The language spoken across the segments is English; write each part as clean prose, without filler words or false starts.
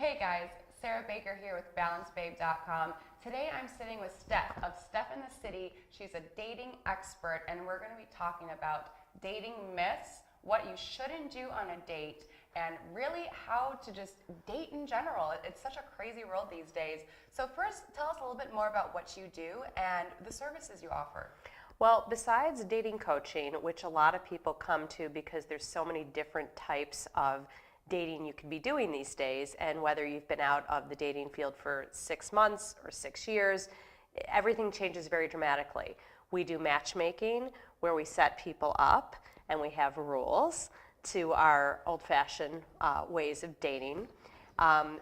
Hey guys, Sarah Baker here with balancebabe.com. Today I'm sitting with Stef of Stef in the City. She's a dating expert and we're going to be talking about dating myths, what you shouldn't do on a date, and really how to just date in general. It's such a crazy world these days. So first, tell us a little bit more about what you do and the services you offer. Well, besides dating coaching, which a lot of people come to because there's so many different types of dating you can be doing these days, and whether you've been out of the dating field for 6 months or 6 years, everything changes very dramatically. We do matchmaking where we set people up and we have rules to our old-fashioned ways of dating.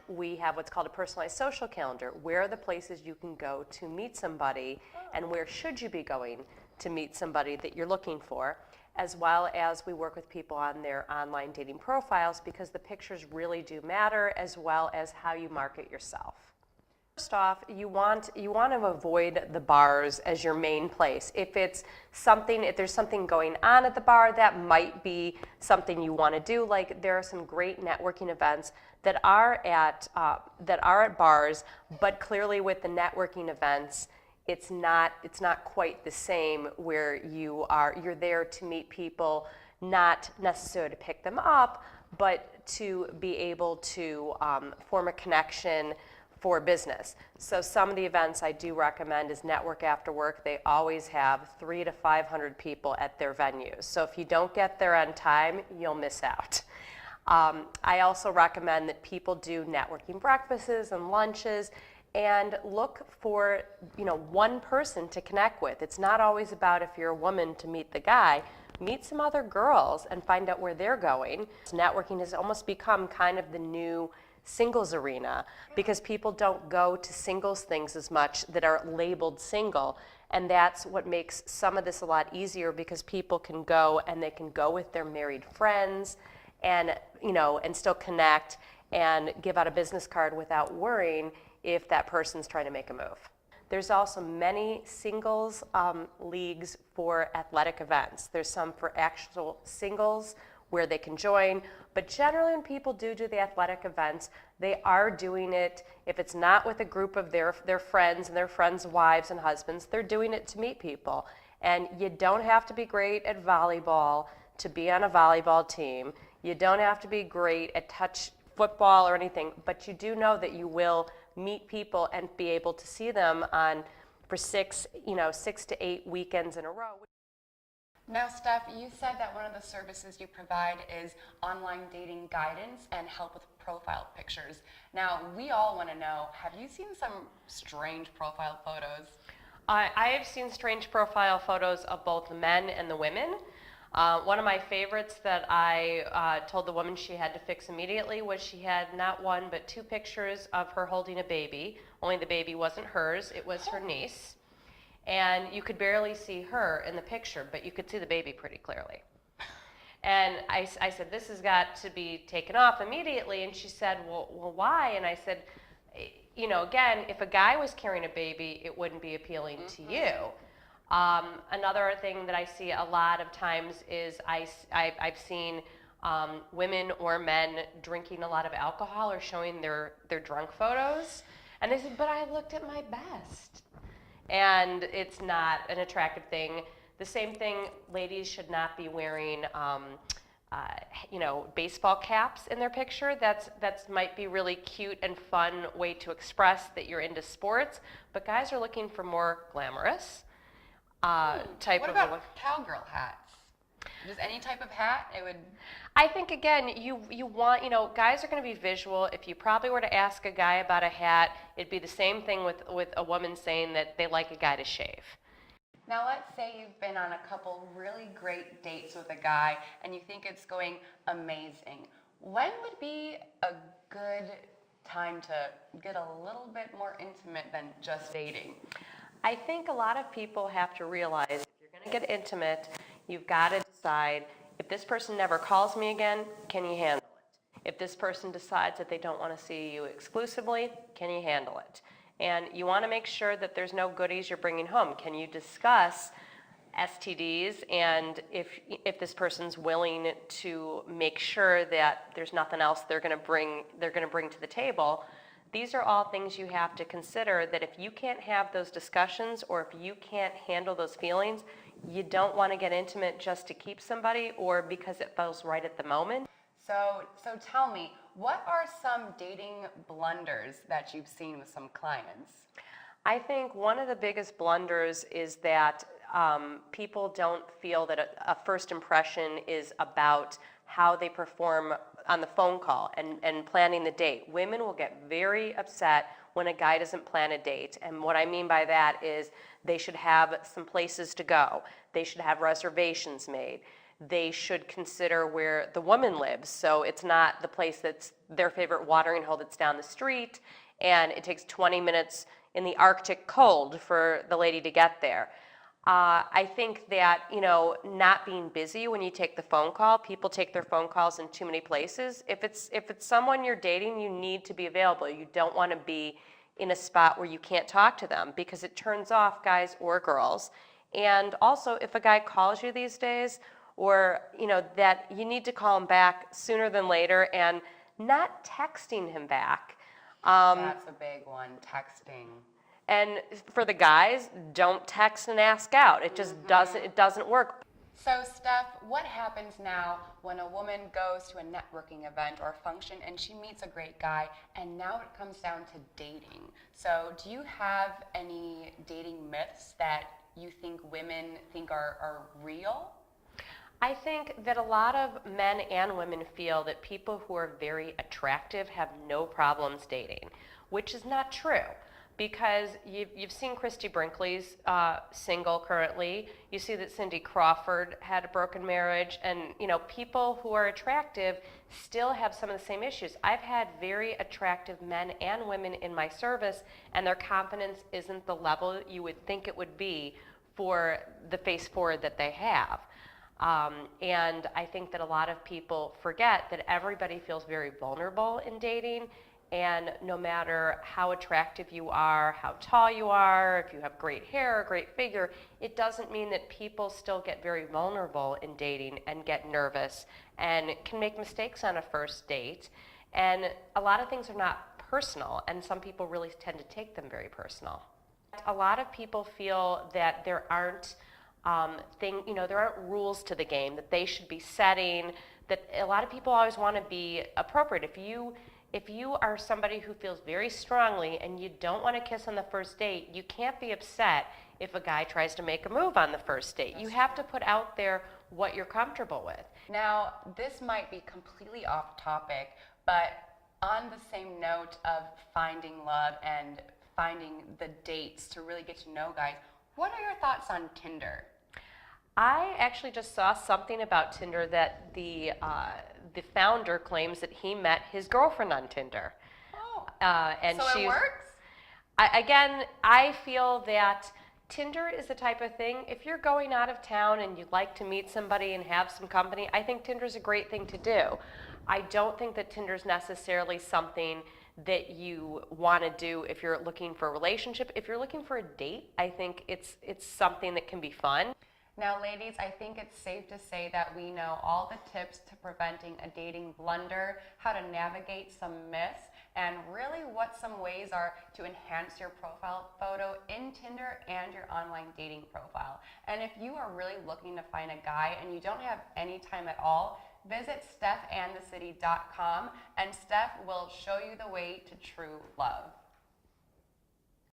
We have what's called a personalized social calendar. Where are the places you can go to meet somebody, and where should you be going to meet somebody that you're looking for, as well as we work with people on their online dating profiles because the pictures really do matter, as well as how you market yourself. First off, you want to avoid the bars as your main place. If there's something going on at the bar, that might be something you want to do. Like, there are some great networking events that are at bars, but clearly with the networking events, it's not quite the same, where you're there to meet people, not necessarily to pick them up, but to be able to form a connection for business. So some of the events I do recommend is Network After Work. They always have 300 to 500 people at their venues. So if you don't get there on time, you'll miss out. I also recommend that people do networking breakfasts and lunches, and look for one person to connect with. It's not always about, if you're a woman, to meet the guy. Meet some other girls and find out where they're going. Networking has almost become kind of the new singles arena, because people don't go to singles things as much that are labeled single, and that's what makes some of this a lot easier, because people can go and they can go with their married friends and still connect and give out a business card without worrying if that person's trying to make a move. There's also many singles leagues for athletic events. There's some for actual singles where they can join, but generally when people do the athletic events, they are doing it, if it's not with a group of their friends and their friends' wives and husbands, they're doing it to meet people. And you don't have to be great at volleyball to be on a volleyball team. You don't have to be great at touch football or anything, but you do know that you will meet people and be able to see them for 6 to 8 weekends in a row. Now, Stef, you said that one of the services you provide is online dating guidance and help with profile pictures. Now, we all want to know, have you seen some strange profile photos? I have seen strange profile photos of both the men and the women. One of my favorites that I told the woman she had to fix immediately was she had not one but 2 pictures of her holding a baby, only the baby wasn't hers, it was her niece. And you could barely see her in the picture, but you could see the baby pretty clearly. And I said, this has got to be taken off immediately. And she said, well, why? And I said, again, if a guy was carrying a baby, it wouldn't be appealing to you. Another thing that I see a lot of times is I've seen women or men drinking a lot of alcohol or showing their drunk photos. And they said, but I looked at my best. And it's not an attractive thing. The same thing, ladies should not be wearing baseball caps in their picture. That's might be really cute and fun way to express that you're into sports, but guys are looking for more glamorous type of. What about cowgirl hats? Just any type of hat? I think, again, you want, guys are going to be visual. If you probably were to ask a guy about a hat, it'd be the same thing with a woman saying that they like a guy to shave. Now, let's say you've been on a couple really great dates with a guy and you think it's going amazing. When would be a good time to get a little bit more intimate than just dating? I think a lot of people have to realize if you're going to get intimate, you've got to decide, if this person never calls me again, can you handle it? If this person decides that they don't want to see you exclusively, can you handle it? And you want to make sure that there's no goodies you're bringing home. Can you discuss STDs, and if this person's willing to make sure that there's nothing else they're going to bring to the table. These are all things you have to consider, that if you can't have those discussions or if you can't handle those feelings, you don't want to get intimate just to keep somebody or because it feels right at the moment. So tell me, what are some dating blunders that you've seen with some clients? I think one of the biggest blunders is that people don't feel that a first impression is about how they perform on the phone call and planning the date. Women will get very upset when a guy doesn't plan a date. And what I mean by that is they should have some places to go. They should have reservations made. They should consider where the woman lives. So it's not the place that's their favorite watering hole that's down the street and it takes 20 minutes in the Arctic cold for the lady to get there. I think that, not being busy when you take the phone call, people take their phone calls in too many places. If it's someone you're dating, you need to be available. You don't want to be in a spot where you can't talk to them because it turns off guys or girls. And also, if a guy calls you these days, or, that you need to call him back sooner than later and not texting him back. That's a big one, texting. And for the guys, don't text and ask out. It just doesn't work. So Stef, what happens now when a woman goes to a networking event or function and she meets a great guy and now it comes down to dating? So do you have any dating myths that you think women think are real? I think that a lot of men and women feel that people who are very attractive have no problems dating, which is not true. Because you've seen Christy Brinkley's single currently. You see that Cindy Crawford had a broken marriage, and people who are attractive still have some of the same issues. I've had very attractive men and women in my service, and their confidence isn't the level that you would think it would be for the face forward that they have. And I think that a lot of people forget that everybody feels very vulnerable in dating. And no matter how attractive you are, how tall you are, if you have great hair or great figure, it doesn't mean that people still get very vulnerable in dating and get nervous and can make mistakes on a first date. And a lot of things are not personal, and some people really tend to take them very personal. A lot of people feel that there aren't there aren't rules to the game that they should be setting, that a lot of people always want to be appropriate. If you are somebody who feels very strongly and you don't want to kiss on the first date, you can't be upset if a guy tries to make a move on the first date. You have to put out there what you're comfortable with. Now, this might be completely off topic, but on the same note of finding love and finding the dates to really get to know guys, what are your thoughts on Tinder? I actually just saw something about Tinder that the founder claims that he met his girlfriend on Tinder. Oh, and so it works? I feel that Tinder is the type of thing, if you're going out of town and you'd like to meet somebody and have some company, I think Tinder's a great thing to do. I don't think that Tinder's necessarily something that you want to do if you're looking for a relationship. If you're looking for a date, I think it's something that can be fun. Now, ladies, I think it's safe to say that we know all the tips to preventing a dating blunder, how to navigate some myths, and really what some ways are to enhance your profile photo in Tinder and your online dating profile. And if you are really looking to find a guy and you don't have any time at all, visit stefandthecity.com and Stef will show you the way to true love.